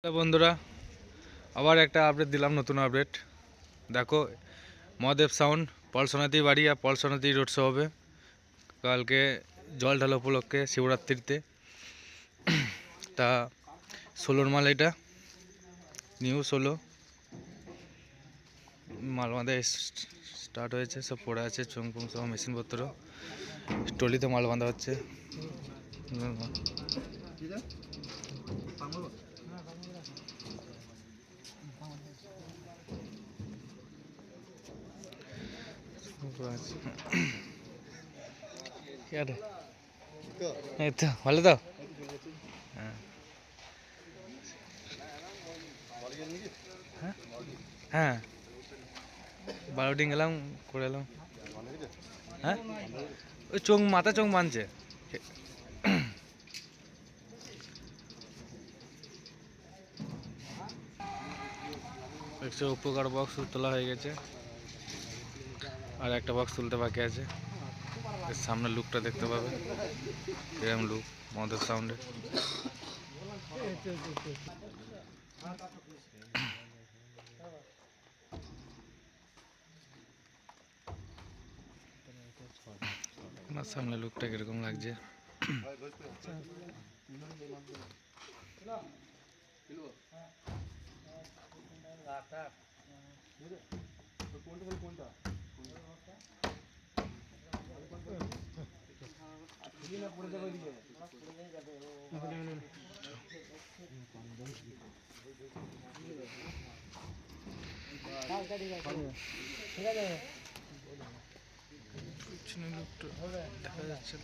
Hello বন্ধুরা, আবার একটা আপডেট দিলাম, নতুন আপডেট। দেখো, মহাদেব সাউন্ড পলসনাতেই বাড়ি আর পলসনাতেই রোড শো হবে কালকে জল ঢালা উপলক্ষে শিবরাত্রিতে। তা 16 মাল, এটা নিউ 16 মাল বাঁধা স্টার্ট হয়েছে, সব পড়ে আছে চুংপুং সব মেশিনপত্র, ট্রলিতে মাল বাঁধা হচ্ছে। এই তো ভালো তো। হ্যাঁ হ্যাঁ, বারোটিং গেলাম করে এলাম। হ্যাঁ, ওই চোখ মাথা চোখ বাঁধছে। একশো উপকার বক্স তোলা হয়ে গেছে, আর একটা বক্স তুলতে বাকি আছে। এর সামনে লুকটা দেখতে পাবে, এরকম লুক মদের সাউন্ডে। আমার সামনে লুকটা কিরকম লাগছে। পিছনে লুকটা দেখা যাচ্ছে।